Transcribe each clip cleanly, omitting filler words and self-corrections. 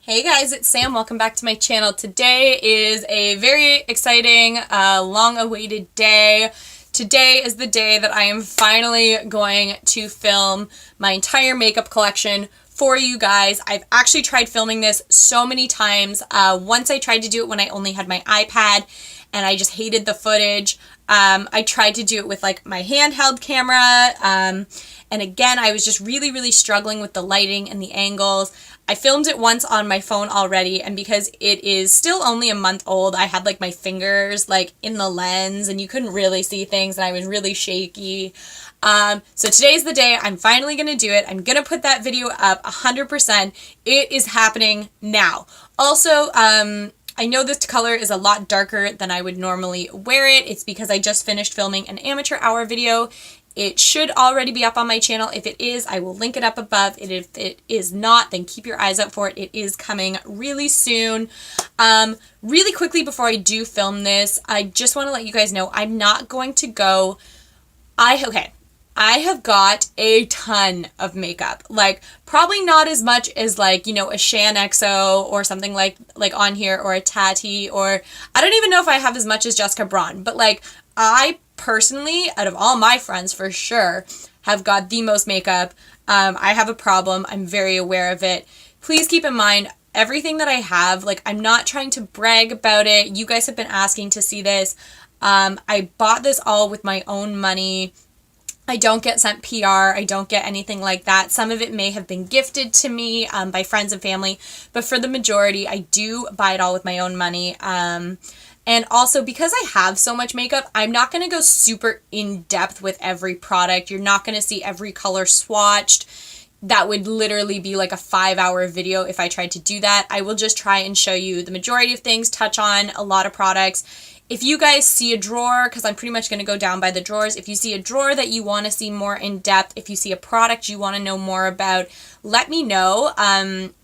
Hey guys, it's Sam. Welcome back to my channel. Today is a very exciting, long-awaited day. Today is the day that I am finally going to film my entire makeup collection for you guys. I've actually tried filming this so many times. Once I tried to do it when I only had my iPad and I just hated the footage. I tried to do it with like my handheld camera. And again, I was just really struggling with the lighting and the angles. I filmed it once on my phone already, and because it is still only a month old, I had like my fingers like in the lens and you couldn't really see things and I was really shaky. So today's the day. I'm finally going to do it. I'm going to put that video up 100%. It is happening now. Also, I know this color is a lot darker than I would normally wear it. It's because I just finished filming an amateur hour video. It should already be up on my channel. If it is, I will link it up above. If it is not, then keep your eyes out for it. It is coming really soon. Really quickly before I do film this, I just want to let you guys know I'm not going to go... I have got a ton of makeup. Like, probably not as much as like, you know, a Shan XO or something like on here, or a Tati, or I don't even know if I have as much as Jessica Braun, but like I personally, out of all my friends for sure, have got the most makeup. I have a problem. I'm very aware of it. Please keep in mind everything that I have. Like, I'm not trying to brag about it. You guys have been asking to see this. I bought this all with my own money. I don't get sent PR. I don't get anything like that. Some of it may have been gifted to me by friends and family, but for the majority, I do buy it all with my own money. And also, because I have so much makeup, I'm not going to go super in-depth with every product. You're not going to see every color swatched. That would literally be like a 5-hour video if I tried to do that. I will just try and show you the majority of things, touch on a lot of products. If you guys see a drawer, because I'm pretty much going to go down by the drawers, if you see a drawer that you want to see more in depth, if you see a product you want to know more about, let me know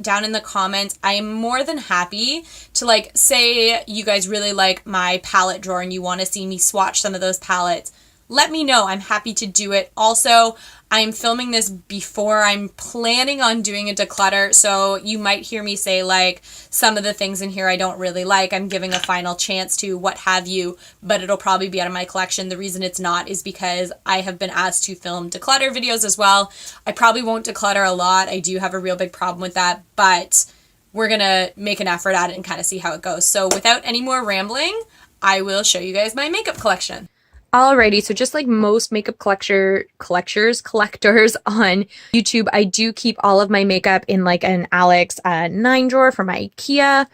down in the comments. I am more than happy to, like, say you guys really like my palette drawer and you want to see me swatch some of those palettes. Let me know. I'm happy to do it. Also, I'm filming this before I'm planning on doing a declutter, so you might hear me say, like, some of the things in here I don't really like. I'm giving a final chance to, what have you, but it'll probably be out of my collection. The reason it's not is because I have been asked to film declutter videos as well. I probably won't declutter a lot. I do have a real big problem with that, but we're going to make an effort at it and kind of see how it goes. So without any more rambling, I will show you guys my makeup collection. Alrighty, so just like most makeup collectors on YouTube, I do keep all of my makeup in like an Alex 9 drawer from IKEA.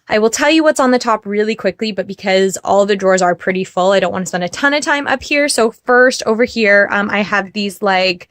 I will tell you what's on the top really quickly, but because all the drawers are pretty full, I don't want to spend a ton of time up here. So first over here, I have these like,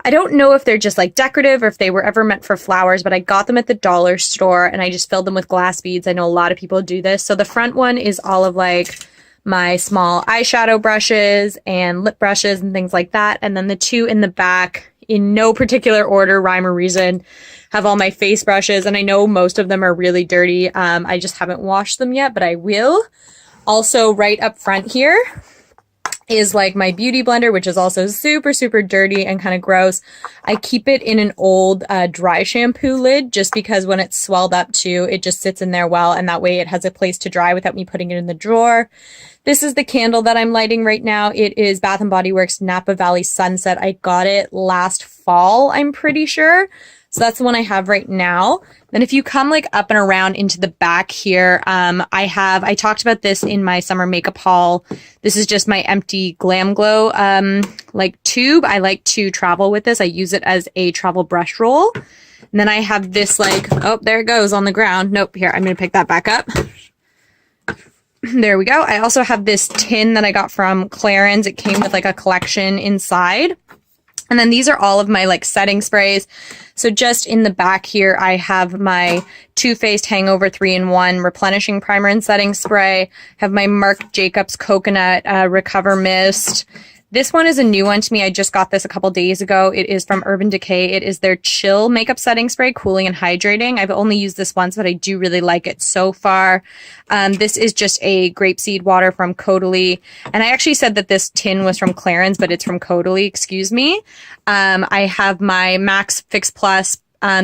I don't know if they're just like decorative or if they were ever meant for flowers, but I got them at the dollar store and I just filled them with glass beads. I know a lot of people do this. So the front one is all of like my small eyeshadow brushes and lip brushes and things like that. And then the two in the back, in no particular order, rhyme or reason, have all my face brushes. And I know most of them are really dirty. I just haven't washed them yet, but I will. Also, right up front here is like my beauty blender, which is also super dirty and kind of gross. I keep it in an old dry shampoo lid just because when it's swelled up too, it just sits in there well, and that way it has a place to dry without me putting it in the drawer. This is the candle that I'm lighting right now. It is Bath & Body Works Napa Valley Sunset. I got it last fall, I'm pretty sure. So that's the one I have right now. Then if you come like up and around into the back here, I talked about this in my summer makeup haul. This is just my empty Glam Glow like tube. I like to travel with this. I use it as a travel brush roll. And then I have this like, oh, there it goes on the ground. Nope, here, I'm going to pick that back up. There we go. I also have this tin that I got from Clarins. It came with like a collection inside. And then these are all of my like setting sprays. So just in the back here, I have my Too Faced Hangover 3-in-1 Replenishing Primer and Setting Spray. I have my Marc Jacobs Coconut Recover Mist. This one is a new one to me. I just got this a couple days ago. It is from Urban Decay. It is their Chill Makeup Setting Spray, cooling and hydrating. I've only used this once, but I do really like it so far. This is just a grapeseed water from Caudalie. And I actually said that this tin was from Clarins, but it's from Caudalie, excuse me. I have my Max Fix Plus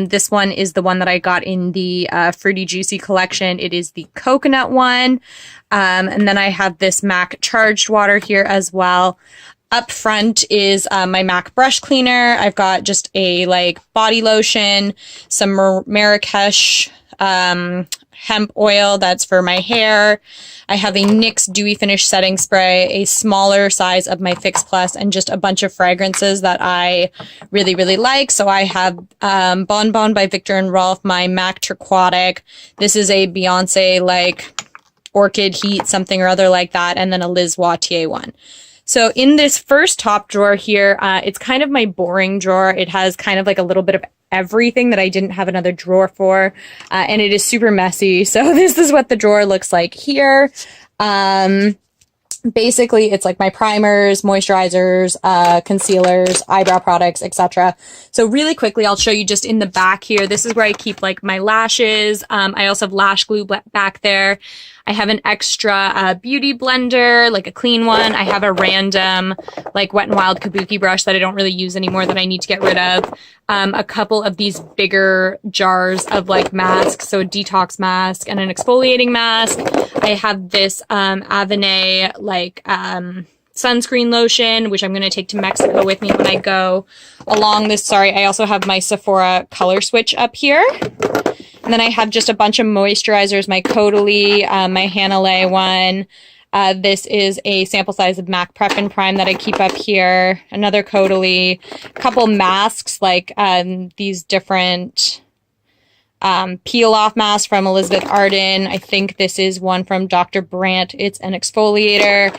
This one is the one that I got in the Fruity Juicy collection. It is the coconut one. And then I have this MAC Charged Water here as well. Up front is my MAC brush cleaner. I've got just a like body lotion, some Marrakesh hemp oil that's for my hair. I have a NYX Dewy Finish setting spray, a smaller size of my Fix Plus, and just a bunch of fragrances that I really, really like. So I have Bon Bon by Viktor and Rolf, my MAC Turquotic. This is a Beyonce like Orchid Heat, something or other like that, and then a Liz Wautier one. So in this first top drawer here, it's kind of my boring drawer. It has kind of like a little bit of everything that I didn't have another drawer for, and it is super messy. So this is what the drawer looks like here. Basically, it's like my primers, moisturizers, concealers, eyebrow products, etc. So really quickly, I'll show you just in the back here. This is where I keep like my lashes. I also have lash glue back there. I have an extra beauty blender, like a clean one. I have a random like Wet n Wild Kabuki brush that I don't really use anymore that I need to get rid of. A couple of these bigger jars of like masks, so a detox mask and an exfoliating mask. I have this Avonay like sunscreen lotion, which I'm going to take to Mexico with me when I go. Along this, sorry, I also have my Sephora color switch up here. And then I have just a bunch of moisturizers, my Caudalie, my Hanalei one. This is a sample size of MAC Prep and Prime that I keep up here. Another Caudalie, a couple masks like these different peel-off masks from Elizabeth Arden. I think this is one from Dr. Brandt. It's an exfoliator.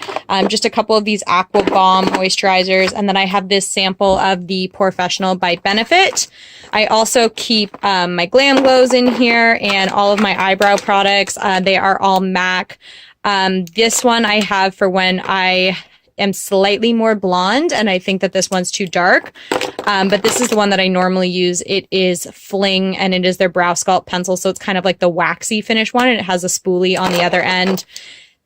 Just a couple of these Aqua Balm moisturizers. And then I have this sample of the Porefessional by Benefit. I also keep my Glam Glows in here and all of my eyebrow products. They are all MAC. This one I have for when I am slightly more blonde, and I think that this one's too dark. But this is the one that I normally use. It is Fling, and it is their Brow Sculpt pencil, so it's kind of like the waxy finish one, and it has a spoolie on the other end.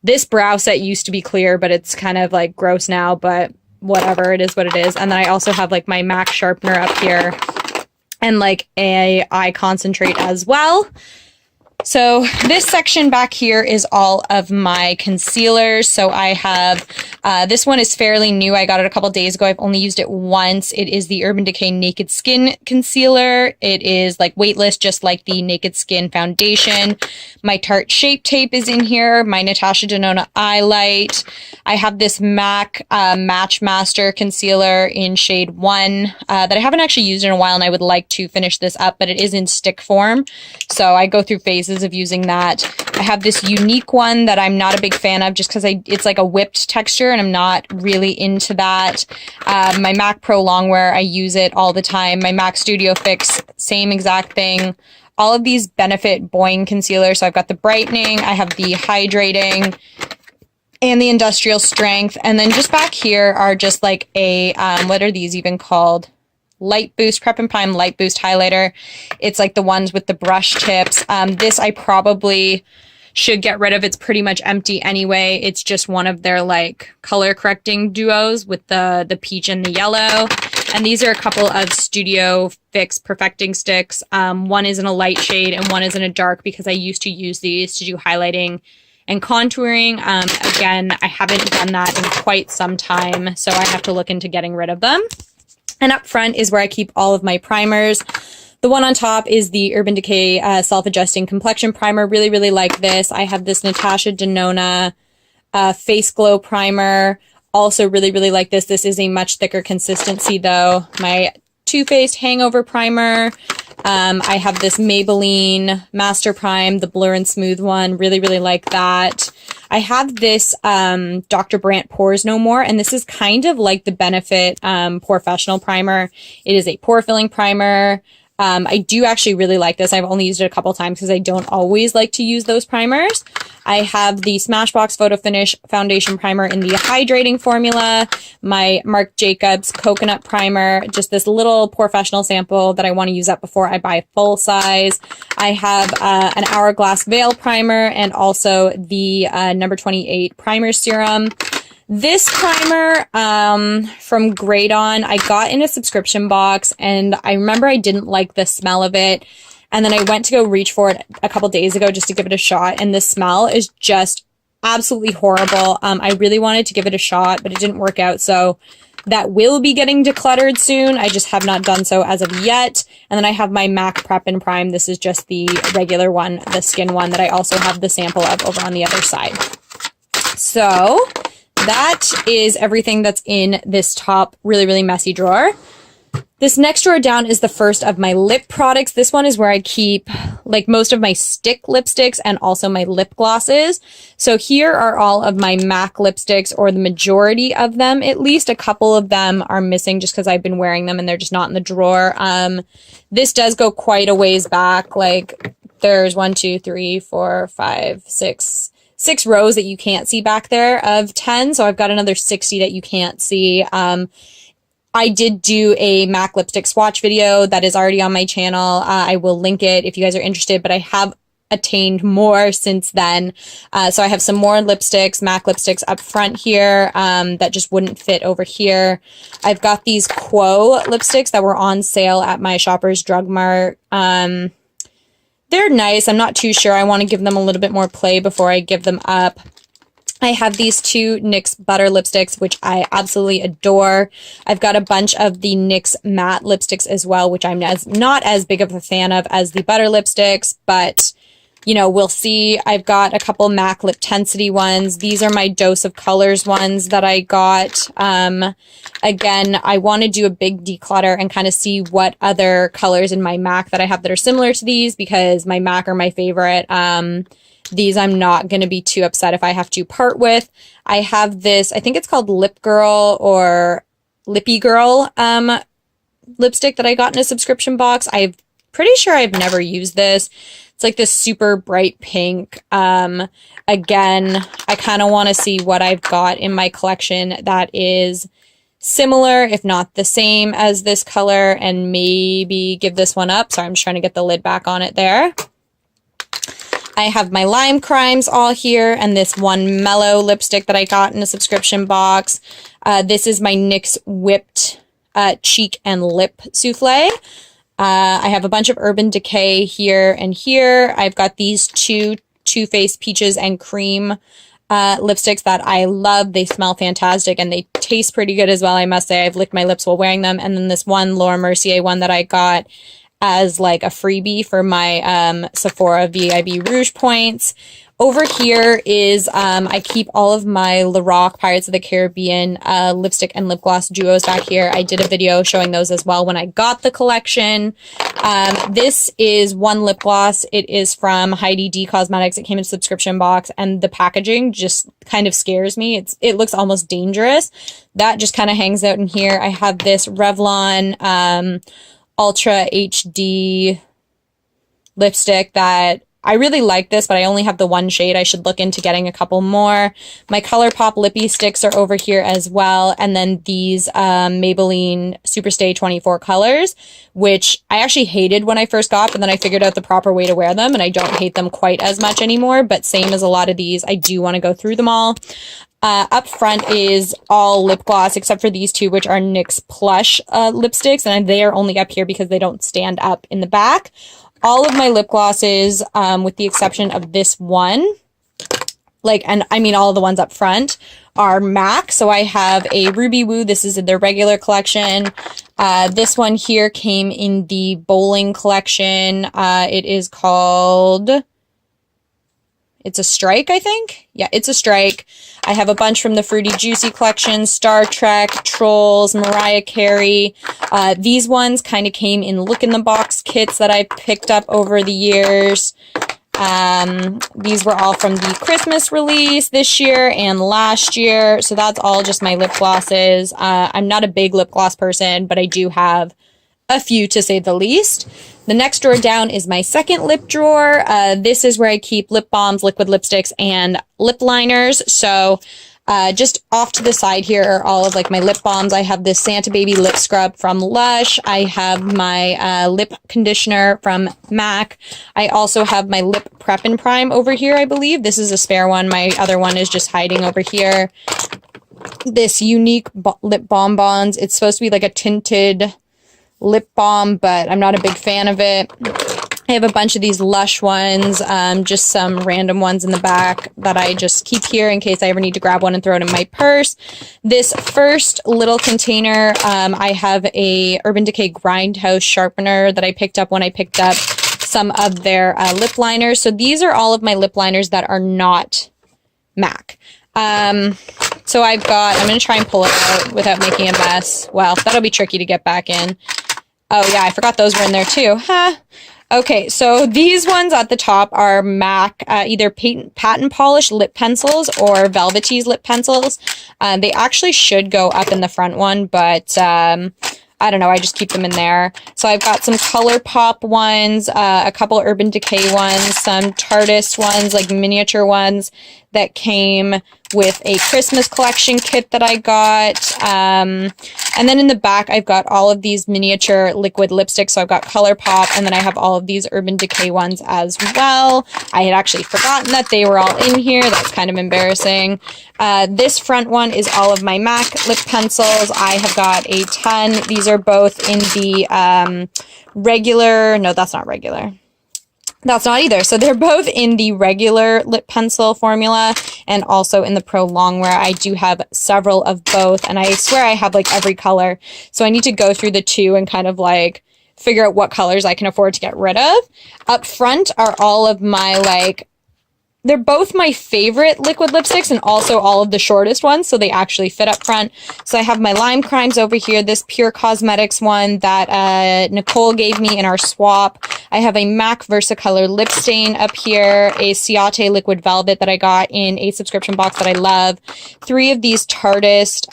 This brow set used to be clear, but it's kind of like gross now, but whatever, it is what it is. And then I also have like my MAC sharpener up here and like a eye concentrate as well. So this section back here is all of my concealers. So I have, this one is fairly new. I got it a couple days ago. I've only used it once. It is the Urban Decay Naked Skin Concealer. It is like weightless, just like the Naked Skin Foundation. My Tarte Shape Tape is in here. My Natasha Denona Eye Light. I have this MAC Match Master Concealer in shade 1 that I haven't actually used in a while, and I would like to finish this up, but it is in stick form. So I go through phases of using that. I have this unique one that I'm not a big fan of just because it's like a whipped texture and I'm not really into that. My MAC Pro Longwear, I use it all the time. My MAC Studio Fix, same exact thing. All of these Benefit Boing concealers. So I've got the brightening, I have the hydrating, and the industrial strength. And then just back here are just like a, what are these even called? Light Boost, Prep and Prime Light Boost highlighter. It's like the ones with the brush tips. This I probably should get rid of. It's pretty much empty anyway. It's just one of their like color correcting duos with the peach and the yellow. And these are a couple of Studio Fix perfecting sticks. One is in a light shade and one is in a dark because I used to use these to do highlighting and contouring. Again, I haven't done that in quite some time, so I have to look into getting rid of them. And up front is where I keep all of my primers. The one on top is the Urban Decay Self-Adjusting Complexion Primer. Really, really like this. I have this Natasha Denona Face Glow Primer. Also really, really like this. This is a much thicker consistency though. My Too Faced Hangover Primer. I have this Maybelline Master Prime, the Blur and Smooth one. Really, really like that. I have this Dr. Brandt Pores No More, and this is kind of like the Benefit Porefessional Primer. It is a pore filling primer. I do actually really like this. I've only used it a couple times because I don't always like to use those primers. I have the Smashbox Photo Finish Foundation Primer in the hydrating formula, my Marc Jacobs Coconut Primer, just this little Porefessional sample that I want to use up before I buy full size. I have an Hourglass Veil Primer and also the number 28 Primer Serum. This primer from Great On, I got in a subscription box, and I remember I didn't like the smell of it. And then I went to go reach for it a couple days ago just to give it a shot, and the smell is just absolutely horrible. I really wanted to give it a shot, but it didn't work out, so that will be getting decluttered soon. I just have not done so as of yet. And then I have my MAC Prep and Prime. This is just the regular one, the skin one that I also have the sample of over on the other side. So that is everything that's in this top really, really messy drawer. This next drawer down is the first of my lip products. This one is where I keep like most of my stick lipsticks and also my lip glosses. So here are all of my MAC lipsticks, or the majority of them. At least a couple of them are missing just because I've been wearing them and they're just not in the drawer. This does go quite a ways back. Like there's 1, 2, 3, 4, 5, 6 rows that you can't see back there of 10. So I've got another 60 that you can't see. I did do a MAC lipstick swatch video that is already on my channel. I will link it if you guys are interested, but I have attained more since then. So I have some more lipsticks, MAC lipsticks up front here that just wouldn't fit over here. I've got these Quo lipsticks that were on sale at my Shoppers Drug Mart. They're nice. I'm not too sure. I want to give them a little bit more play before I give them up. I have these two NYX Butter lipsticks, which I absolutely adore. I've got a bunch of the NYX matte lipsticks as well, which I'm not as big of a fan of as the Butter lipsticks, but, you know, we'll see. I've got a couple MAC Lip Tensity ones. These are my Dose of Colors ones that I got. Again, I want to do a big declutter and kind of see what other colors in my MAC that I have that are similar to these, because my MAC are my favorite. These I'm not going to be too upset if I have to part with. I have this, I think it's called Lip Girl or Lippy Girl lipstick that I got in a subscription box. I'm pretty sure I've never used this. It's like this super bright pink. Again, I kind of want to see what I've got in my collection that is similar, if not the same as this color, and maybe give this one up. Sorry, I'm just trying to get the lid back on it there. I have my Lime Crimes all here, and this one Mellow lipstick that I got in a subscription box. This is my NYX Whipped Cheek and Lip Souffle. I have a bunch of Urban Decay here and here. I've got these two Too Faced Peaches and Cream lipsticks that I love. They smell fantastic and they taste pretty good as well, I must say. I've licked my lips while wearing them. And then this one Laura Mercier one that I got as like a freebie for my Sephora VIB Rouge points. Over here is, I keep all of my Lorac Pirates of the Caribbean lipstick and lip gloss duos back here. I did a video showing those as well when I got the collection. This is one lip gloss. It is from Heidi D Cosmetics. It came in a subscription box, and the packaging just kind of scares me. It looks almost dangerous. That just kind of hangs out in here. I have this Revlon Ultra HD lipstick that I really like this, but I only have the one shade. I should look into getting a couple more. My ColourPop Lippy sticks are over here as well. And then these Maybelline Superstay 24 colors, which I actually hated when I first got, but then I figured out the proper way to wear them, and I don't hate them quite as much anymore. But same as a lot of these, I do want to go through them all. Up front is all lip gloss, except for these two, which are NYX Plush lipsticks, and they are only up here because they don't stand up in the back. All of my lip glosses, with the exception of this one, and I mean all of the ones up front, are MAC. So I have a Ruby Woo. This is in their regular collection. This one here came in the bowling collection. It is called... It's a Strike, I think? Yeah, it's a Strike. I have a bunch from the Fruity Juicy collection, Star Trek, Trolls, Mariah Carey. These ones kind of came in look-in-the-box kits that I picked up over the years. These were all from the Christmas release this year and last year. So that's all just my lip glosses. I'm not a big lip gloss person, but I do have a few, to say the least. The next drawer down is my second lip drawer. This is where I keep lip balms, liquid lipsticks, and lip liners. So just off to the side here are all of my lip balms. I have this Santa Baby lip scrub from Lush. I have my lip conditioner from MAC. I also have my lip prep and prime over here, I believe. This is a spare one. My other one is just hiding over here. this unique lip bonbons. It's supposed to be like a tinted lip balm, but I'm not a big fan of it. I have a bunch of these Lush ones, just some random ones in the back that I just keep here in case I ever need to grab one and throw it in my purse. This first little container, I have a Urban Decay Grindhouse sharpener that I picked up when I picked up some of their lip liners. So these are all of my lip liners that are not MAC. So I'm going to try and pull it out without making a mess. Well, that'll be tricky to get back in. Oh yeah, I forgot those were in there too. Huh. Okay, so these ones at the top are MAC, either patent polish lip pencils or Velvetese lip pencils. They actually should go up in the front one, but I don't know, I just keep them in there. So I've got some ColourPop ones, a couple Urban Decay ones, some Tarteist ones, like miniature ones that came with a Christmas collection kit that I got. And then in the back, I've got all of these miniature liquid lipsticks. So I've got ColourPop, and then I have all of these Urban Decay ones as well. I had actually forgotten that they were all in here. That's kind of embarrassing. This front one is all of my MAC lip pencils. I have got a ton. These are both in the regular, no, that's not regular. That's not either. So they're both in the regular lip pencil formula and also in the Pro Longwear. I do have several of both, and I swear I have like every color. So I need to go through the two and kind of like figure out what colors I can afford to get rid of. Up front are all of my like, they're both my favorite liquid lipsticks and also all of the shortest ones, so they actually fit up front. So I have my Lime Crimes over here, this Pure Cosmetics one that Nicole gave me in our swap. I have a MAC Versacolor lip stain up here, a Ciate Liquid Velvet that I got in a subscription box that I love. 3 of these Tarteist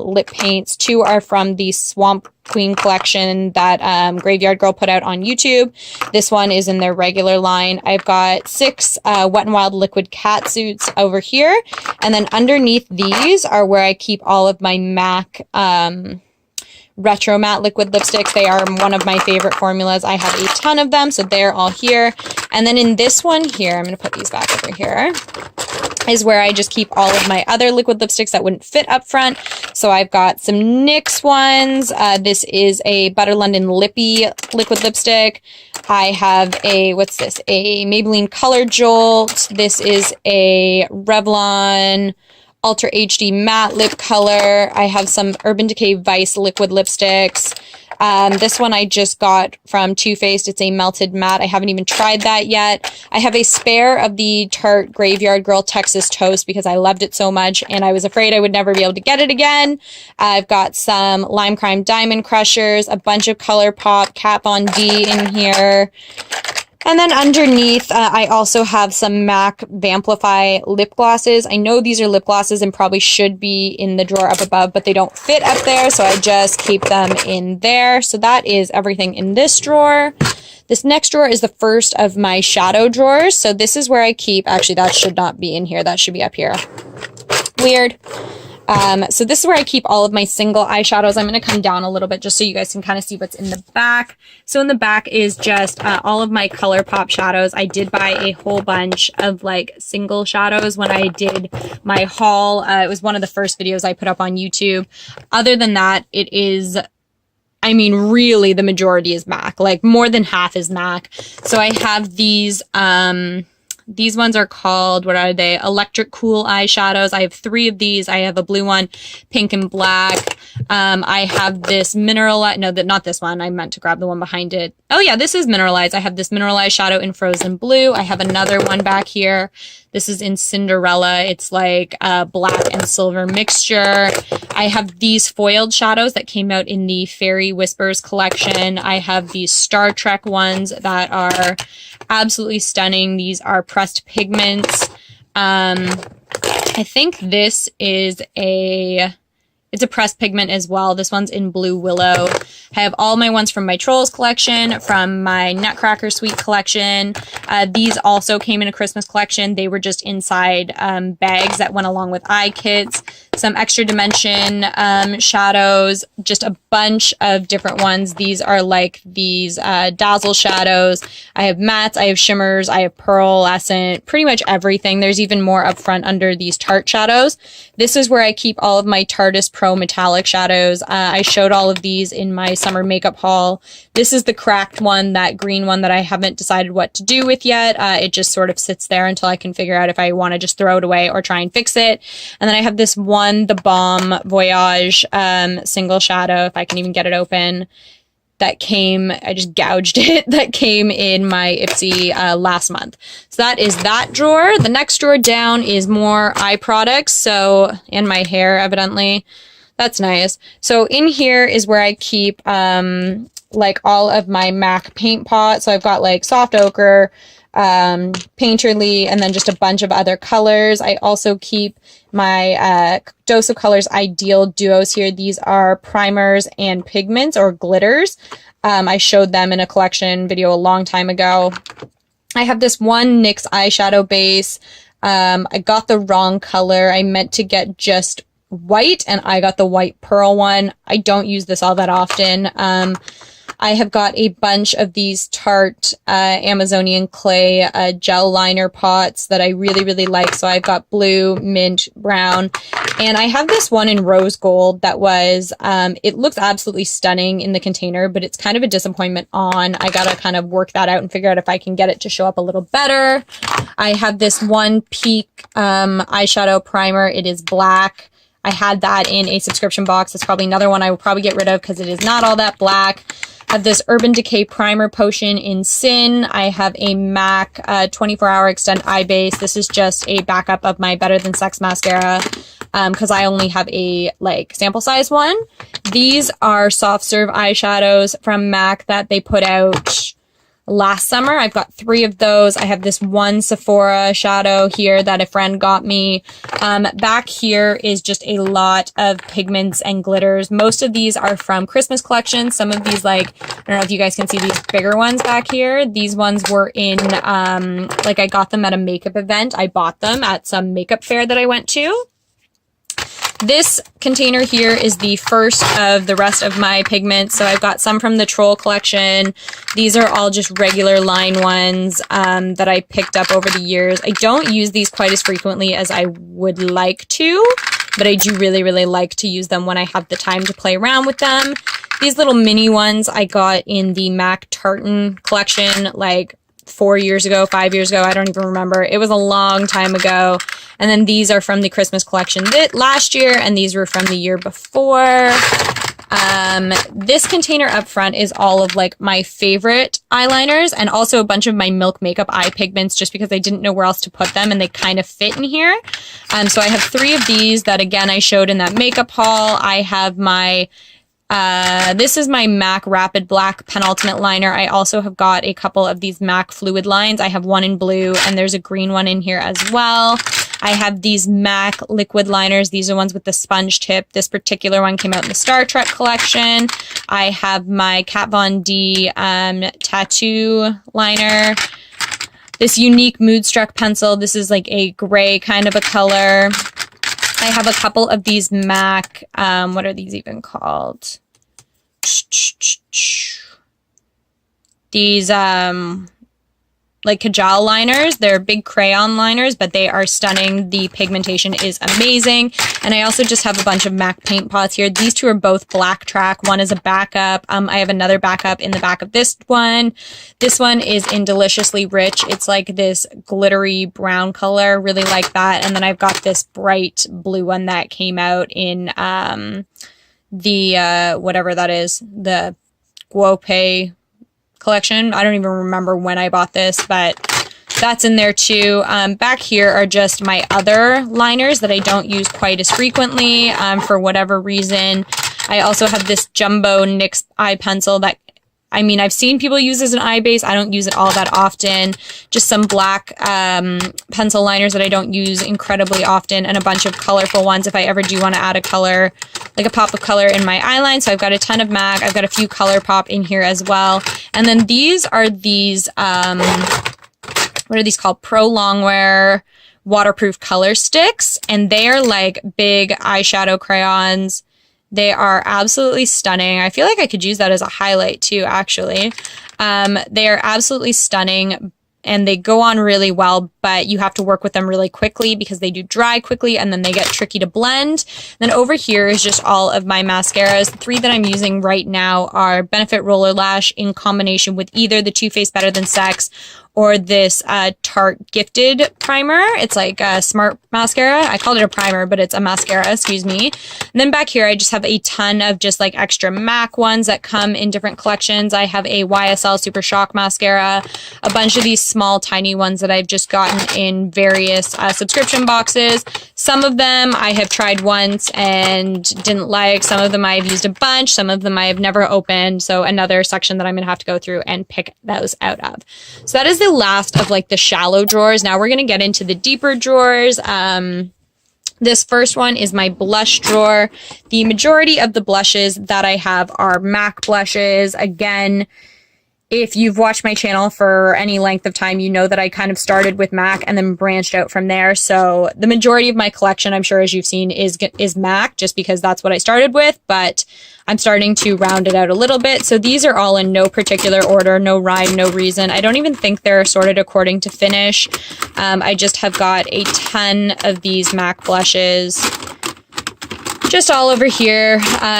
lip paints. 2 are from the Swamp Queen collection that Graveyard Girl put out on YouTube. This one is in their regular line. I've got 6 Wet n Wild liquid cat suits over here, and then underneath these are where I keep all of my MAC Retro Matte liquid lipsticks. They are one of my favorite formulas. I have a ton of them, so they're all here. And then in this one here, I'm going to put these back over here, is where I just keep all of my other liquid lipsticks that wouldn't fit up front. So I've got some NYX ones. This is a Butter London Lippy liquid lipstick. I have a, what's this? A Maybelline Color Jolt. This is a Revlon Ultra HD Matte Lip Color. I have some Urban Decay Vice liquid lipsticks. This one I just got from Too Faced. It's a melted matte. I haven't even tried that yet. I have a spare of the Tarte Graveyard Girl Texas Toast because I loved it so much and I was afraid I would never be able to get it again. I've got some Lime Crime Diamond Crushers, a bunch of ColourPop Kat Von D in here. And then underneath, I also have some MAC Vamplify lip glosses. I know these are lip glosses and probably should be in the drawer up above, but they don't fit up there, so I just keep them in there. So that is everything in this drawer. This next drawer is the first of my shadow drawers. So this is where I keep, actually that should not be in here, that should be up here. Weird. So this is where I keep all of my single eyeshadows. I'm going to come down a little bit just so you guys can kind of see what's in the back. So in the back is just all of my ColourPop shadows. I did buy a whole bunch of like single shadows when I did my haul. It was one of the first videos I put up on YouTube. Other than that, it is, I mean, really the majority is MAC. Like more than half is MAC. So I have these ones are called, what are they? Electric Cool eyeshadows. I have 3 of these. I have a blue one, pink and black. I have this mineralized, no, not this one. I meant to grab the one behind it. Oh yeah, this is mineralized. I have this mineralized shadow in Frozen Blue. I have another one back here. This is in Cinderella. It's like a black and silver mixture. I have these foiled shadows that came out in the Fairy Whispers collection. I have these Star Trek ones that are absolutely stunning. These are pressed pigments. I think this is it's a pressed pigment as well. This one's in Blue Willow. I have all my ones from my Trolls collection, from my Nutcracker Suite collection. These also came in a Christmas collection. They were just inside bags that went along with eye kits. some extra dimension shadows, just a bunch of different ones. These are like these dazzle shadows. I have mattes, I have shimmers, I have pearlescent, pretty much everything. There's even more up front under these Tarte shadows. This is where I keep all of my Tarteist Pro metallic shadows. I showed all of these in my summer makeup haul. This is the cracked one, that green one that I haven't decided what to do with yet. It just sort of sits there until I can figure out if I want to just throw it away or try and fix it. And then I have this one, the Balm Voyage single shadow, if I can even get it open, that came, I just gouged it, that came in my Ipsy last month. So that is that drawer. The next drawer down is more eye products, so, and my hair, evidently. That's nice. So in here is where I keep like all of my MAC paint pots. So I've got like soft ochre, Painterly, and then just a bunch of other colors. I also keep my Dose of Colors Ideal Duos here. These are primers and pigments or glitters. I showed them in a collection video a long time ago. I have this one NYX eyeshadow base. I got the wrong color. I meant to get just white, and I got the white pearl one. I don't use this all that often. I have got a bunch of these Tarte Amazonian clay gel liner pots that I really, really like. So I've got blue, mint, brown, and I have this one in rose gold that was, it looks absolutely stunning in the container, but it's kind of a disappointment on. I gotta kind of work that out and figure out if I can get it to show up a little better. I have this one Peak eyeshadow primer. It is black. I had that in a subscription box. It's probably another one I will probably get rid of because it is not all that black. I have this Urban Decay Primer Potion in Sin. I have a MAC 24-Hour Extend Eye Base. This is just a backup of my Better Than Sex mascara because I only have a like sample size one. These are soft serve eyeshadows from MAC that they put out last summer. I've got 3 of those. I have this one Sephora shadow here that a friend got me. Back here is just a lot of pigments and glitters. Most of these are from Christmas collections. Some of these, like, I don't know if you guys can see these bigger ones back here. These ones were in, like I got them at a makeup event. I bought them at some makeup fair that I went to. This container here is the first of the rest of my pigments. So I've got some from the Troll collection. These are all just regular line ones that I picked up over the years. I don't use these quite as frequently as I would like to, but I do really, really like to use them when I have the time to play around with them. These little mini ones I got in the MAC Tartan collection, like 4 years ago, 5 years ago. I don't even remember. It was a long time ago. And then these are from the Christmas collection last year, and these were from the year before. This container up front is all of like my favorite eyeliners and also a bunch of my Milk Makeup eye pigments just because I didn't know where else to put them and they kind of fit in here. So I have 3 of these that again I showed in that makeup haul. I have my this is my MAC Rapid Black Penultimate Liner. I also have got a couple of these MAC Fluid lines. I have one in blue and there's a green one in here as well. I have these MAC liquid liners. These are ones with the sponge tip. This particular one came out in the Star Trek collection. I have my Kat Von D tattoo liner. This unique Moodstruck pencil. This is like a gray kind of a color. I have a couple of these MAC, what are these even called? These, like Kajal liners. They're big crayon liners, but they are stunning. The pigmentation is amazing. And I also just have a bunch of MAC paint pots here. These 2 are both black track. One is a backup. I have another backup in the back of this one. This one is in Deliciously Rich. It's like this glittery brown color. Really like that. And then I've got this bright blue one that came out in the whatever that is, the Guope collection. I don't even remember when I bought this, but that's in there too. Back here are just my other liners that I don't use quite as frequently for whatever reason. I also have this jumbo NYX eye pencil that, I mean, I've seen people use as an eye base. I don't use it all that often. Just some black pencil liners that I don't use incredibly often, and a bunch of colorful ones if I ever do want to add a color, like a pop of color in my eyeline. So I've got a ton of MAC. I've got a few ColourPop in here as well. And then these are these, what are these called? Pro Longwear waterproof color sticks, and they are like big eyeshadow crayons. They are absolutely stunning. I feel like I could use that as a highlight too, actually. They are absolutely stunning, and they go on really well, but you have to work with them really quickly because they do dry quickly and then they get tricky to blend. Then over here is just all of my mascaras. The 3 that I'm using right now are Benefit Roller Lash in combination with either the Too Faced Better Than Sex or this Tarte Gifted Primer. It's like a smart mascara. I called it a primer, but it's a mascara, excuse me. And then back here, I just have a ton of just like extra MAC ones that come in different collections. I have a YSL Super Shock mascara, a bunch of these small, tiny ones that I've just gotten in various subscription boxes. Some of them I have tried once and didn't like. Some of them I've used a bunch. Some of them I have never opened. So another section that I'm going to have to go through and pick those out of. So that is the last of like the shallow drawers. Now we're going to get into the deeper drawers. This first one is my blush drawer. The majority of the blushes that I have are MAC blushes. Again, if you've watched my channel for any length of time, you know that I kind of started with MAC and then branched out from there. So the majority of my collection, I'm sure as you've seen, is MAC, just because that's what I started with, but I'm starting to round it out a little bit. So these are all in no particular order, no rhyme, no reason. I don't even think they're sorted according to finish. I just have got a ton of these MAC blushes just all over here.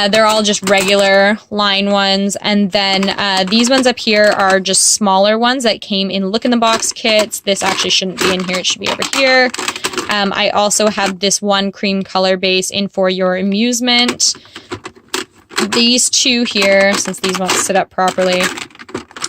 They're all just regular line ones. And then these ones up here are just smaller ones that came in Look in the Box kits. This actually shouldn't be in here. It should be over here. I also have this one cream color base in For Your Amusement. These 2 here, since these won't sit up properly,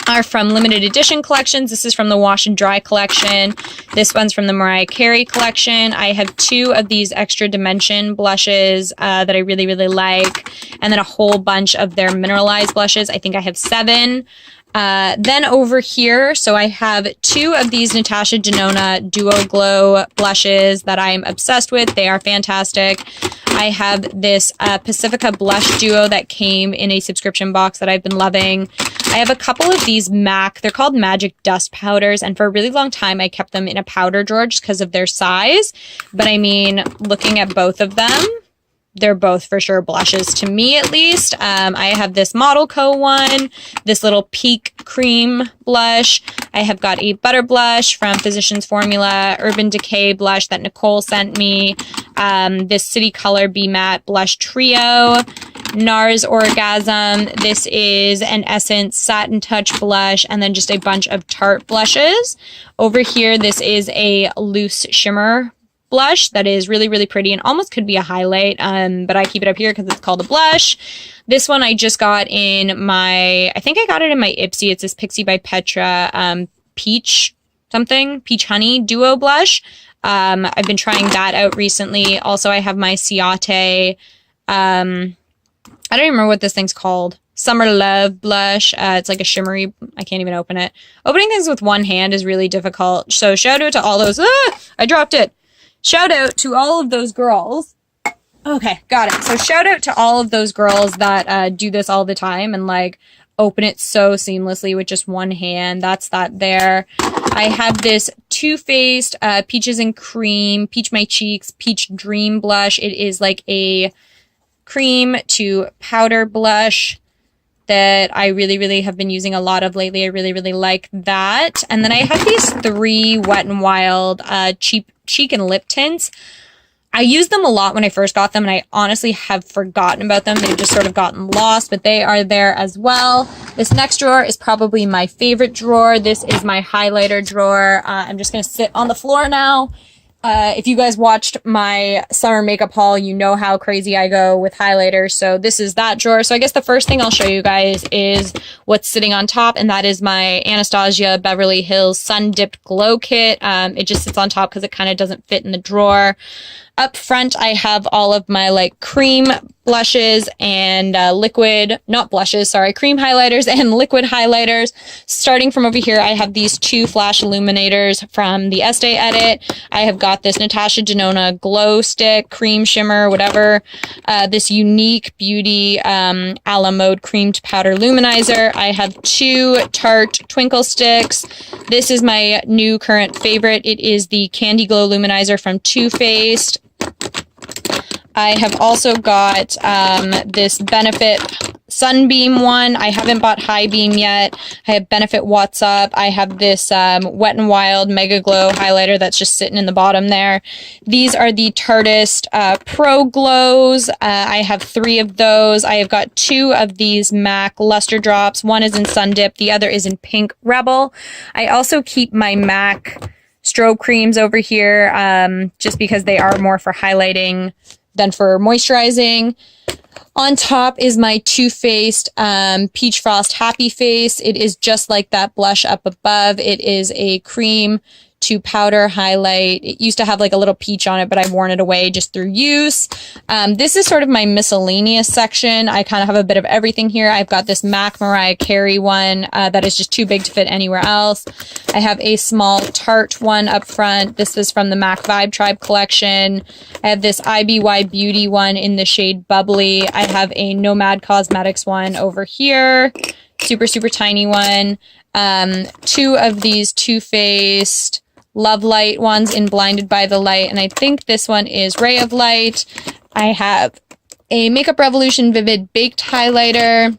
are from limited edition collections. This is from the Wash and Dry collection. This one's from the Mariah Carey collection. I have 2 of these Extra Dimension blushes that I really, really like. And then a whole bunch of their mineralized blushes. I think I have 7. Then over here, so I have 2 of these Natasha Denona Duo Glow blushes that I'm obsessed with. They are fantastic. I have this Pacifica blush duo that came in a subscription box that I've been loving. I have a couple of these MAC, they're called Magic Dust Powders, and for a really long time I kept them in a powder drawer just because of their size. But I mean, looking at both of them, they're both for sure blushes to me, at least. I have this Model Co. one, this little Peak Cream blush. I have got a Butter blush from Physicians Formula, Urban Decay blush that Nicole sent me, this City Color Be Matte blush trio, NARS Orgasm. This is an Essence Satin Touch blush, and then just a bunch of Tarte blushes. Over here, this is a loose shimmer blush that is really, really pretty and almost could be a highlight, but I keep it up here because it's called a blush. This one I just got in my, I think I got it in my Ipsy. It's this Pixie by Petra Peach Honey Duo blush. I've been trying that out recently. Also, I have my Ciate, I don't even remember what this thing's called. Summer Love blush. It's like a shimmery, I can't even open it. Opening things with one hand is really difficult. So shout out to all those, I dropped it. Shout out to all of those girls. Okay, got it. So shout out to all of those girls that do this all the time and like open it so seamlessly with just one hand. That's that there. I have this Too Faced Peaches and Cream, Peach My Cheeks, Peach Dream blush. It is like a cream to powder blush that I really, really have been using a lot of lately. I really, really like that. And then I have these 3 Wet n Wild cheek and lip tints. I used them a lot when I first got them, and I honestly have forgotten about them. They've just sort of gotten lost, but they are there as well. This next drawer is probably my favorite drawer. This is my highlighter drawer. I'm just going to sit on the floor now. If you guys watched my summer makeup haul, you know how crazy I go with highlighters. So this is that drawer. So I guess the first thing I'll show you guys is what's sitting on top, and that is my Anastasia Beverly Hills Sun Dipped Glow Kit. It just sits on top because it kind of doesn't fit in the drawer. Up front, I have all of my like cream blushes and cream highlighters and liquid highlighters. Starting from over here, I have these two flash illuminators from the Estee Edit. I have got this Natasha Denona glow stick, cream shimmer, whatever. This Unique Beauty a la Mode creamed powder luminizer. I have two Tarte twinkle sticks. This is my new current favorite. It is the Candy Glow luminizer from Too Faced. I have also got this Benefit Sunbeam one. I haven't bought High Beam yet. I have Benefit What's Up. I have this Wet n Wild Mega Glow highlighter that's just sitting in the bottom there. These are the Tarteist Pro Glows. I have 3 of those. I have got 2 of these MAC Luster Drops. One is in Sun Dip. The other is in Pink Rebel. I also keep my MAC strobe creams over here just because they are more for highlighting than for moisturizing. On top is my Too Faced Peach Frost Happy Face. It is just like that blush up above. It is a cream to powder highlight. It used to have like a little peach on it, but I've worn it away just through use. This is sort of my miscellaneous section. I kind of have a bit of everything here. I've got this MAC Mariah Carey one that is just too big to fit anywhere else. I have a small Tarte one up front. This is from the MAC Vibe Tribe collection. I have this IBY Beauty one in the shade Bubbly. I have a Nomad Cosmetics one over here. Super, super tiny one. 2 of these Too Faced Love Light ones in Blinded by the Light, and I think this one is Ray of Light. I have a Makeup Revolution Vivid Baked Highlighter,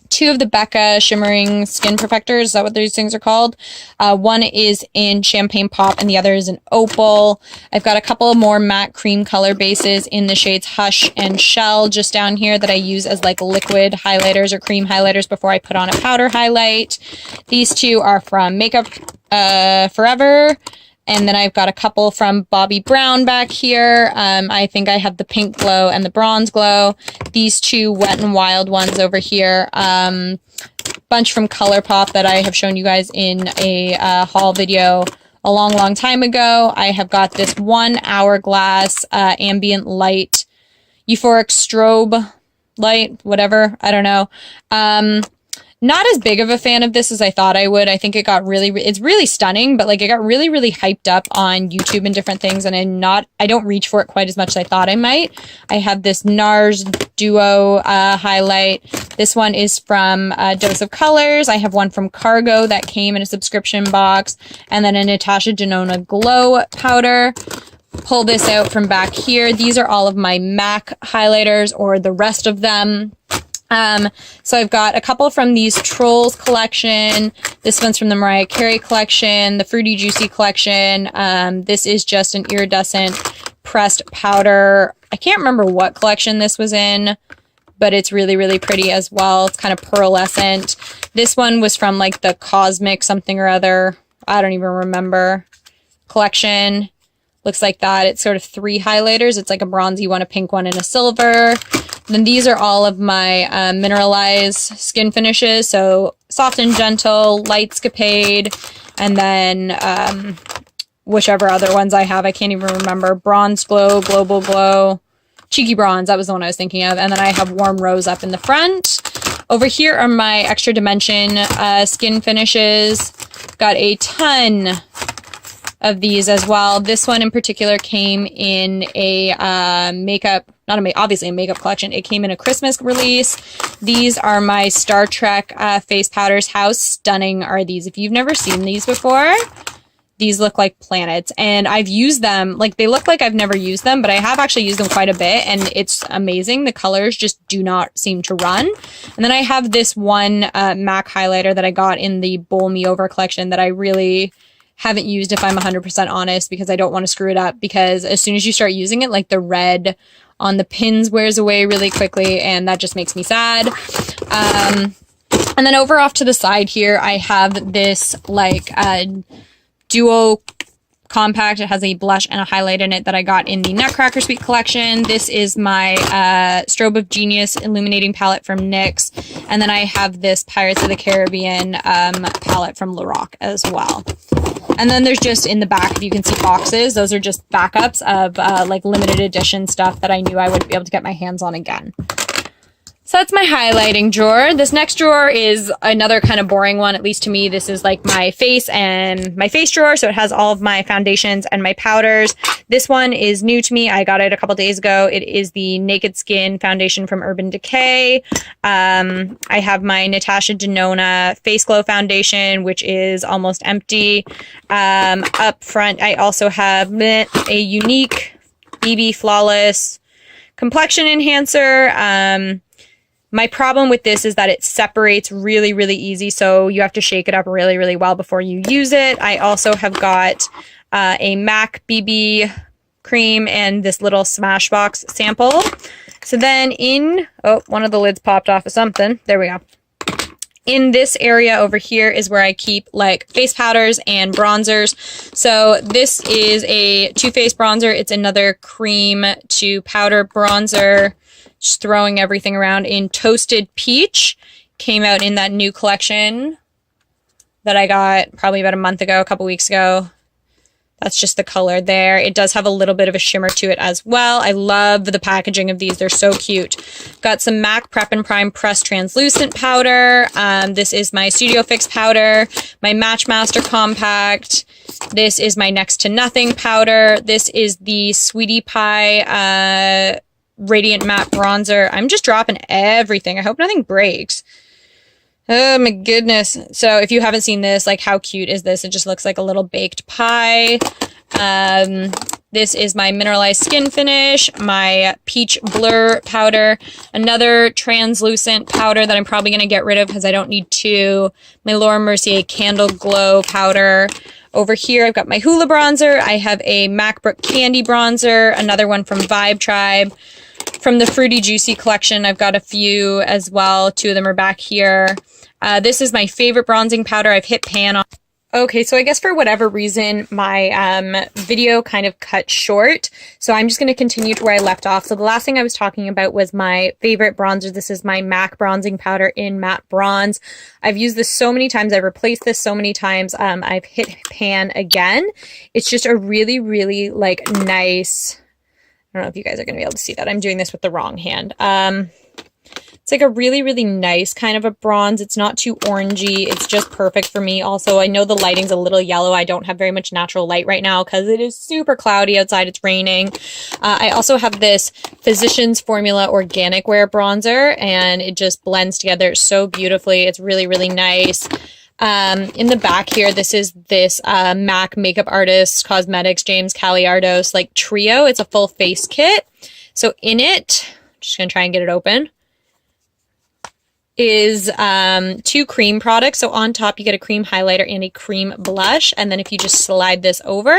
2 of the Becca Shimmering Skin Perfectors. Is that what these things are called? One is in Champagne Pop and the other is in Opal. I've got a couple more matte cream color bases in the shades Hush and Shell just down here that I use as like liquid highlighters or cream highlighters before I put on a powder highlight. These 2 are from Makeup Forever. And then I've got a couple from Bobbi Brown back here. I think I have the Pink Glow and the Bronze Glow. These 2 Wet n Wild ones over here. Bunch from ColourPop that I have shown you guys in a haul video a long, long time ago. I have got this 1 Hourglass Ambient Light, Euphoric Strobe Light, whatever. I don't know. Not as big of a fan of this as I thought I would. I think it got it's really stunning, but like it got really, really hyped up on YouTube and different things, and I don't reach for it quite as much as I thought I might. I have this NARS Duo highlight. This one is from Dose of Colors. I have one from Cargo that came in a subscription box, and then a Natasha Denona Glow powder. Pull this out from back here. These are all of my MAC highlighters, or the rest of them. So I've got a couple from these Trolls collection. This one's from the Mariah Carey collection, the Fruity Juicy collection. This is just an iridescent pressed powder. I can't remember what collection this was in, but it's really, really pretty as well. It's kind of pearlescent. This one was from like the Cosmic something or other. I don't even remember. Collection. Looks like that. It's sort of 3 highlighters. It's like a bronzy one, a pink one, and a silver. Then these are all of my mineralized skin finishes. So Soft and Gentle, Lightscapade, and then whichever other ones I have. I can't even remember. Bronze Glow, Global Glow, Cheeky Bronze. That was the one I was thinking of. And then I have Warm Rose up in the front. Over here are my Extra Dimension skin finishes. Got a ton of these as well. This one in particular came in a makeup, obviously a makeup collection. It came in a Christmas release. These are my Star Trek face powders. How stunning are these? If you've never seen these before, these look like planets, and I've used them. Like, they look like I've never used them, but I have actually used them quite a bit, and it's amazing. The colors just do not seem to run. And then I have this one MAC highlighter that I got in the Bowl Me Over collection that I really haven't used, if I'm 100% honest, because I don't want to screw it up, because as soon as you start using it, like, the red on the pins wears away really quickly, and that just makes me sad. And then over off to the side here, I have this like duo compact. It has a blush and a highlight in it that I got in the Nutcracker Suite collection. This is my Strobe of Genius illuminating palette from NYX. And then I have this Pirates of the Caribbean palette from Lorac as well. And then there's just in the back, if you can see boxes, those are just backups of like limited edition stuff that I knew I wouldn't be able to get my hands on again. So that's my highlighting drawer. This next drawer is another kind of boring one, at least to me. This is like my face and my face drawer. So it has all of my foundations and my powders. This one is new to me. I got it a couple days ago. It is the Naked Skin foundation from Urban Decay. I have my Natasha Denona Face Glow foundation, which is almost empty. Up front, I also have a Unique BB Flawless complexion enhancer. My problem with this is that it separates really, really easy, so you have to shake it up really, really well before you use it. I also have got a MAC BB cream and this little Smashbox sample. So then one of the lids popped off of something. There we go. In this area over here is where I keep like face powders and bronzers. So this is a Too Faced bronzer. It's another cream to powder bronzer. Just throwing everything around in Toasted Peach. Came out in that new collection that I got probably about a month ago, a couple weeks ago. That's just the color there. It does have a little bit of a shimmer to it as well. I love the packaging of these. They're so cute. Got some MAC Prep and Prime Pressed Translucent Powder. This is my Studio Fix powder. My Match Master Compact. This is my Next to Nothing powder. This is the Sweetie Pie Radiant Matte Bronzer. I'm just dropping everything. I hope nothing breaks. Oh my goodness. So if you haven't seen this, like how cute is this? It just looks like a little baked pie. This is my Mineralized Skin Finish, my Peach Blur powder, another translucent powder that I'm probably going to get rid of because I don't need two. My Laura Mercier Candle Glow powder. Over here, I've got my Hoola bronzer. I have a MacBrook Candy bronzer, another one from Vibe Tribe. From the Fruity Juicy collection, I've got a few as well. Two of them are back here. This is my favorite bronzing powder. I've hit pan on. Okay, so I guess for whatever reason, my video kind of cut short. So I'm just going to continue to where I left off. So the last thing I was talking about was my favorite bronzer. This is my MAC bronzing powder in matte bronze. I've used this so many times. I've replaced this so many times. I've hit pan again. It's just a really, really like nice... I don't know if you guys are going to be able to see that. I'm doing this with the wrong hand. It's like a really, really nice kind of a bronze. It's not too orangey. It's just perfect for me. Also, I know the lighting's a little yellow. I don't have very much natural light right now because it is super cloudy outside. It's raining. I also have this Physicians Formula Organic Wear Bronzer, and it just blends together so beautifully. It's really, really nice. In the back here, this is this MAC Makeup Artist Cosmetics James Caliardos like trio. It's a full face kit. So in it, I'm just going to try and get it open, is two cream products. So on top, you get a cream highlighter and a cream blush. And then if you just slide this over,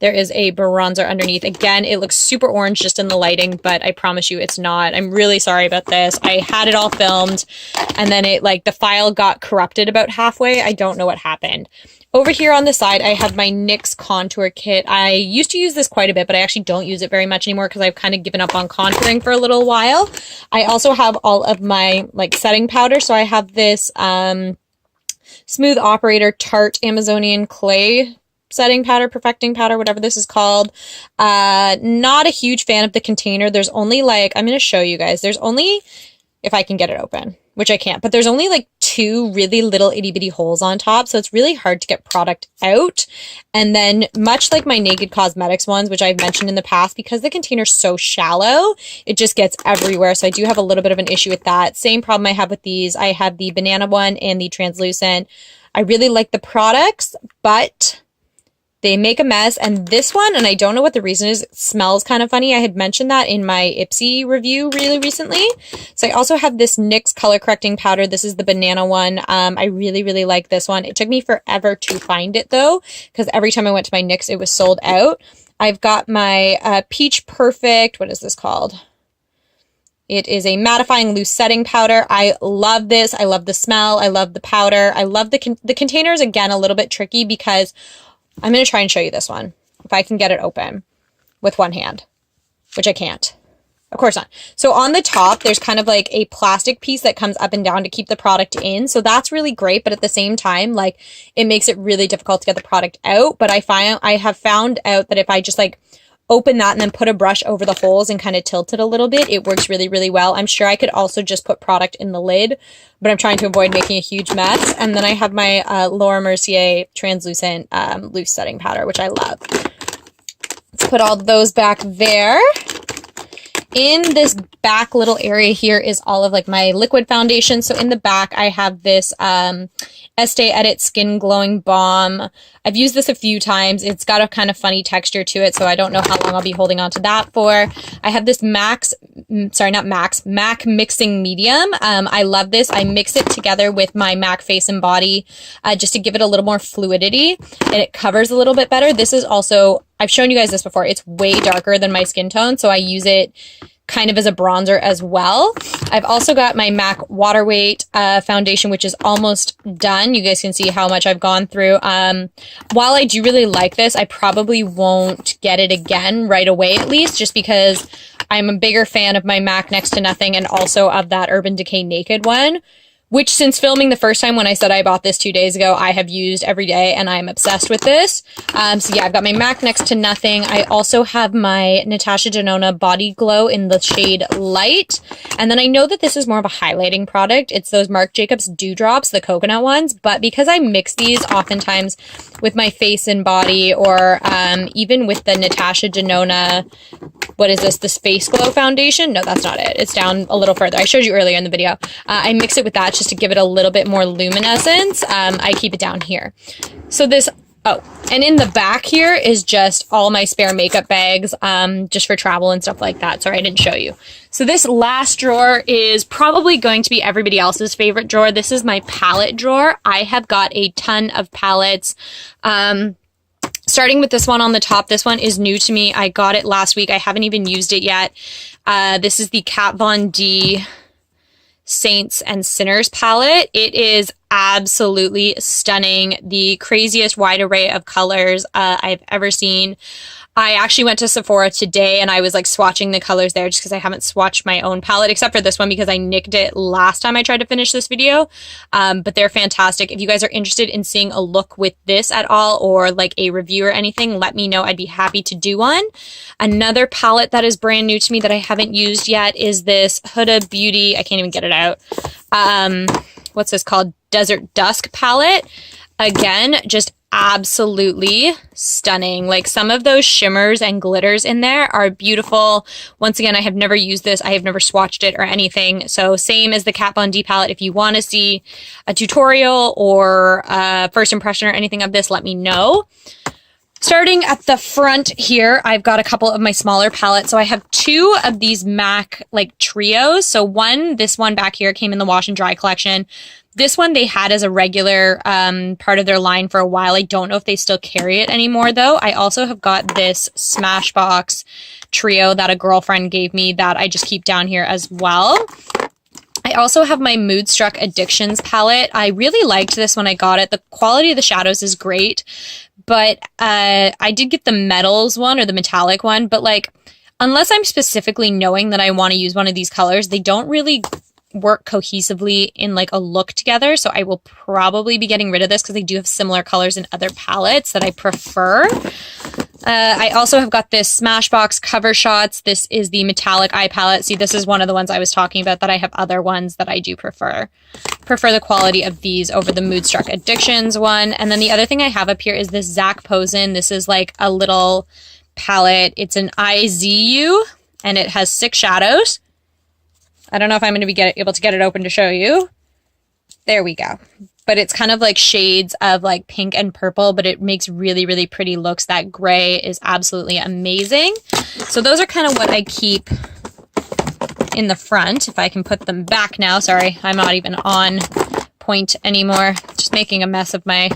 there is a bronzer underneath. Again, it looks super orange just in the lighting, but I promise you it's not. I'm really sorry about this. I had it all filmed and then it like the file got corrupted about halfway. I don't know what happened. Over here on the side, I have my NYX contour kit. I used to use this quite a bit, but I actually don't use it very much anymore because I've kind of given up on contouring for a little while. I also have all of my like setting powder. So I have this Smooth Operator Tarte Amazonian Clay setting powder, perfecting powder, whatever this is called. Not a huge fan of the container. There's only like, I'm going to show you guys. There's only, if I can get it open, which I can't, but there's only like two really little itty bitty holes on top. So it's really hard to get product out. And then much like my Naked Cosmetics ones, which I've mentioned in the past, because the container's so shallow, it just gets everywhere. So I do have a little bit of an issue with that. Same problem I have with these. I have the banana one and the translucent. I really like the products, but they make a mess. And this one, and I don't know what the reason is, it smells kind of funny. I had mentioned that in my Ipsy review really recently. So I also have this NYX color correcting powder. This is the banana one. I really, really like this one. It took me forever to find it though, because every time I went to my NYX, it was sold out. I've got my Peach Perfect, what is this called? It is a mattifying loose setting powder. I love this. I love the smell. I love the powder. I love the containers. Again, a little bit tricky because I'm going to try and show you this one. if I can get it open with one hand, which I can't. Of course not. So on the top, there's kind of like a plastic piece that comes up and down to keep the product in. So that's really great. But at the same time, like it makes it really difficult to get the product out. But I have found out that if I just like open that and then put a brush over the holes and kind of tilt it a little bit, it works really, really well. I'm sure I could also just put product in the lid, but I'm trying to avoid making a huge mess. And then I have my Laura Mercier translucent loose setting powder, which I love. Let's put all those back there. In this back little area here is all of like my liquid foundation. So in the back, I have this Estee Edit Skin Glowing Balm. I've used this a few times. It's got a kind of funny texture to it, so I don't know how long I'll be holding on to that for. I have this MAC Mixing Medium. I love this. I mix it together with my MAC Face and Body just to give it a little more fluidity, and it covers a little bit better. This is also, I've shown you guys this before. It's way darker than my skin tone, so I use it kind of as a bronzer as well. I've also got my MAC Water Weight foundation, which is almost done. You guys can see how much I've gone through. While I do really like this, I probably won't get it again right away, at least, just because I'm a bigger fan of my MAC Next to Nothing and also of that Urban Decay Naked one, which since filming the first time when I said I bought this 2 days ago, I have used every day and I'm obsessed with this. So yeah, I've got my MAC Next to Nothing. I also have my Natasha Denona Body Glow in the shade Light. And then I know that this is more of a highlighting product. It's those Marc Jacobs Dewdrops, the coconut ones. But because I mix these oftentimes with my Face and Body or even with the Natasha Denona, what is this, Face Glow foundation? No, that's not it. It's down a little further. I showed you earlier in the video. I mix it with that just to give it a little bit more luminescence. I keep it down here. So this, oh, and in the back here is just all my spare makeup bags, just for travel and stuff like that. Sorry, I didn't show you. So this last drawer is probably going to be everybody else's favorite drawer. This is my palette drawer. I have got a ton of palettes. Starting with this one on the top, this one is new to me. I got it last week. I haven't even used it yet. This is the Kat Von D Saints and Sinners palette. It is absolutely stunning. The craziest wide array of colors I've ever seen. I actually went to Sephora today and I was like swatching the colors there just because I haven't swatched my own palette except for this one because I nicked it last time I tried to finish this video. But they're fantastic. If you guys are interested in seeing a look with this at all or like a review or anything, let me know. I'd be happy to do one. Another palette that is brand new to me that I haven't used yet is this Huda Beauty. I can't even get it out. What's this called? Desert Dusk palette. Again, just absolutely stunning. Like some of those shimmers and glitters in there are beautiful. Once again, I have never used this. I have never swatched it or anything. So same as the Kat Von D palette. If you want to see a tutorial or a first impression or anything of this, let me know. Starting at the front here, I've got a couple of my smaller palettes. So I have two of these MAC like trios. So this one back here came in the wash and dry collection. This one they had as a regular part of their line for a while. I don't know if they still carry it anymore though. I also have got this Smashbox trio that a girlfriend gave me that I just keep down here as well. I also have my Moodstruck Addictions palette. I really liked this when I got it. The quality of the shadows is great, but I did get the metals one or the metallic one, but like unless I'm specifically knowing that I want to use one of these colors, they don't really work cohesively in like a look together. So I will probably be getting rid of this because they do have similar colors in other palettes that I prefer. I also have got this Smashbox Cover Shots. This is the metallic eye palette. See, this is one of the ones I was talking about that I have other ones that I do prefer. Prefer the quality of these over the Moodstruck Addictions one. And then the other thing I have up here is this Zac Posen. This is like a little palette. It's an IZU and it has 6 shadows. I don't know if I'm going to be able to get it open to show you. There we go. But it's kind of like shades of like pink and purple, but it makes really, really pretty looks. That gray is absolutely amazing. So those are kind of what I keep in the front. If I can put them back now. Sorry, I'm not even on point anymore. Just making a mess of my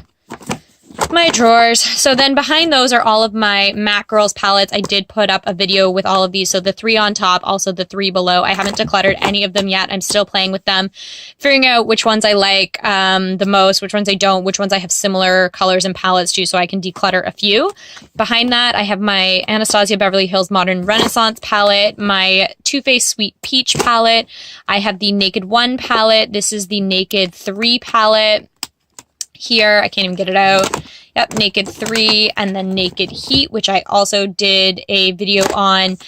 my drawers. So then behind those are all of my MAC Girls palettes. I did put up a video with all of these. So the 3 on top, also the 3 below. I haven't decluttered any of them yet. I'm still playing with them, figuring out which ones I like the most, which ones I don't, which ones I have similar colors and palettes to, so I can declutter a few. Behind that, I have my Anastasia Beverly Hills Modern Renaissance palette, my Too Faced Sweet Peach palette. I have the Naked 1 palette. This is the Naked 3 palette. Here, I can't even get it out. Yep, Naked 3 and then Naked Heat, which I also did a video on.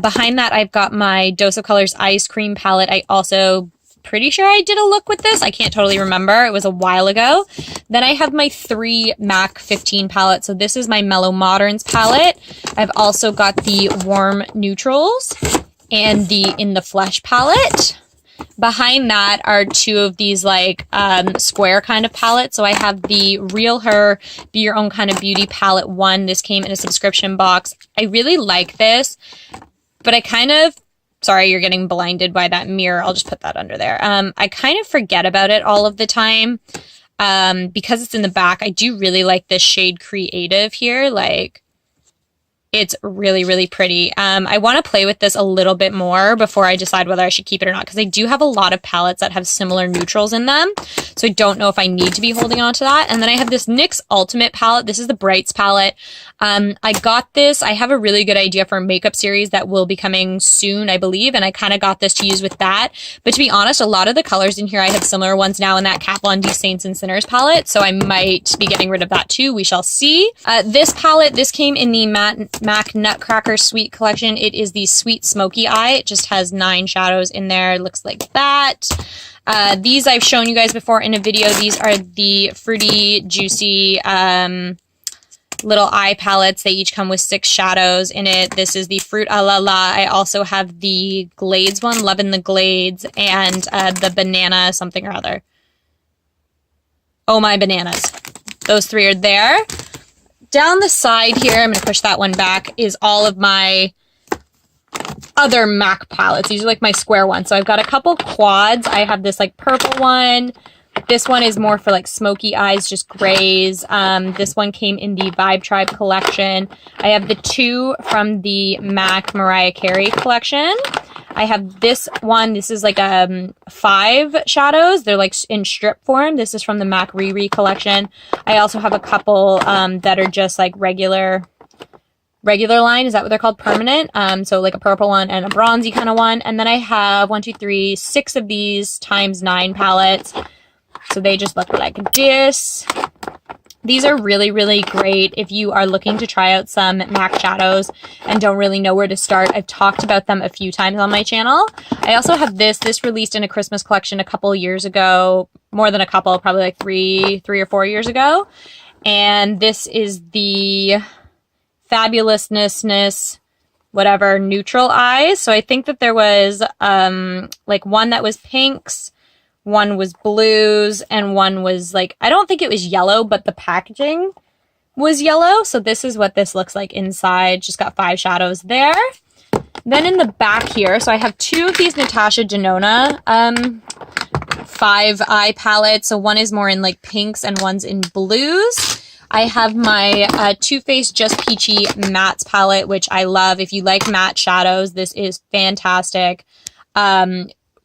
Behind that, I've got my Dose of Colors Ice Cream palette. I also pretty sure I did a look with this. I can't totally remember. It was a while ago. Then I have my 3 MAC 15 palettes. So this is my Mellow Moderns palette. I've also got the Warm Neutrals and the In the Flesh palette. Behind that are 2 of these like square kind of palettes. So I have the Real Her Be Your Own Kind of Beauty palette 1. This came in a subscription box. I really like this, but I kind of, sorry, you're getting blinded by that mirror. I'll just put that under there. I kind of forget about it all of the time because it's in the back. I do really like this shade Creative here. Like, it's really, really pretty. I want to play with this a little bit more before I decide whether I should keep it or not, because I do have a lot of palettes that have similar neutrals in them. So I don't know if I need to be holding on to that. And then I have this NYX Ultimate palette. This is the Brights palette. I got this. I have a really good idea for a makeup series that will be coming soon, I believe. And I kind of got this to use with that. But to be honest, a lot of the colors in here, I have similar ones now in that Kat Von D Saints and Sinners palette. So I might be getting rid of that too. We shall see. This palette, this came in the MAC Nutcracker Sweet collection. It is the Sweet Smoky Eye. It just has 9 shadows in there. It looks like that. These I've shown you guys before in a video. These are the Fruity Juicy little eye palettes. They each come with 6 shadows in it. This is the Fruit a la la. I also have the Glades one, Love in the Glades, and the Banana something or other. Oh My Bananas. Those 3 are there. Down the side here, I'm going to push that one back, is all of my other MAC palettes. These are like my square ones. So I've got a couple quads. I have this like purple one. This one is more for like smoky eyes, just grays. This one came in the Vibe Tribe collection. I have the 2 from the MAC Mariah Carey collection. I have this one. This is like 5 shadows. They're like in strip form. This is from the MAC Riri collection. I also have a couple that are just like regular line. Is that what they're called? Permanent. So like a purple one and a bronzy kind of one. And then I have 6 of these ×9 palettes. So they just look like this. These are really, really great if you are looking to try out some MAC shadows and don't really know where to start. I've talked about them a few times on my channel. I also have this. This released in a Christmas collection a couple years ago. More than a couple, probably like three or 4 years ago. And this is the Fabulousness whatever neutral eyes. So I think that there was like one that was pinks, one was blues, and one was like, I don't think it was yellow, but the packaging was yellow. So this is what this looks like inside. Just got 5 shadows there. Then in the back here, so I have 2 of these Natasha Denona 5 eye palettes. So one is more in like pinks and one's in blues. I have my Too Faced Just Peachy Mattes palette, which I love. If you like matte shadows, this is fantastic.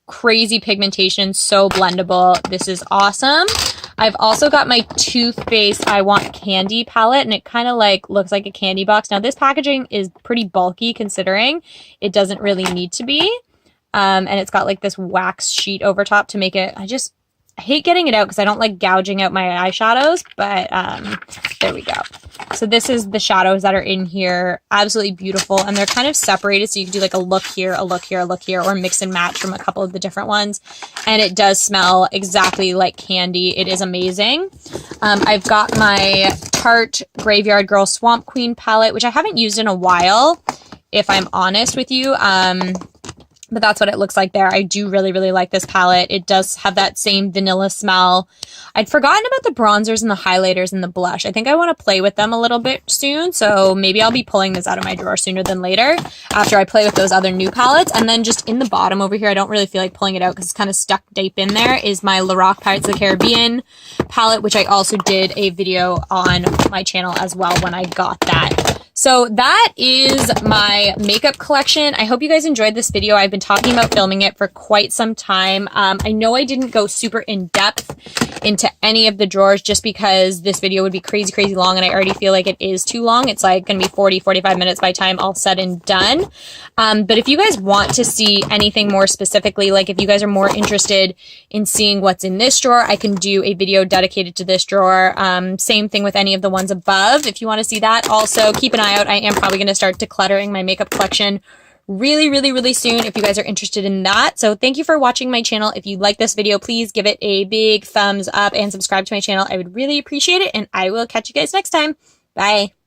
Crazy pigmentation, so blendable. This is awesome. I've also got my Too Faced I Want Candy palette, and it kind of like looks like a candy box. Now this packaging is pretty bulky considering it doesn't really need to be. And it's got like this wax sheet over top to make it, I hate getting it out because I don't like gouging out my eyeshadows, but there we go. So this is the shadows that are in here. Absolutely beautiful. And they're kind of separated, so you can do like a look here, a look here, a look here, or mix and match from a couple of the different ones. And it does smell exactly like candy. It is amazing. I've got my Tarte Graveyard Girl Swamp Queen palette, which I haven't used in a while, if I'm honest with you. But that's what it looks like there. I do really, really like this palette. It does have that same vanilla smell. I'd forgotten about the bronzers and the highlighters and the blush. I think I want to play with them a little bit soon. So maybe I'll be pulling this out of my drawer sooner than later after I play with those other new palettes. And then just in the bottom over here, I don't really feel like pulling it out because it's kind of stuck deep in there, is my Lorac Pirates of the Caribbean palette, which I also did a video on my channel as well when I got that. So that is my makeup collection. I hope you guys enjoyed this video. I've been talking about filming it for quite some time. I know I didn't go super in depth into any of the drawers just because this video would be crazy, crazy long, and I already feel like it is too long. It's like going to be 40, 45 minutes by the time all said and done. But if you guys want to see anything more specifically, like if you guys are more interested in seeing what's in this drawer, I can do a video dedicated to this drawer. Same thing with any of the ones above if you want to see that. Also, keep an eye out. I am probably going to start decluttering my makeup collection really, really, really soon if you guys are interested in that. So thank you for watching my channel. If you like this video, please give it a big thumbs up and subscribe to my channel. I would really appreciate it, and I will catch you guys next time. Bye.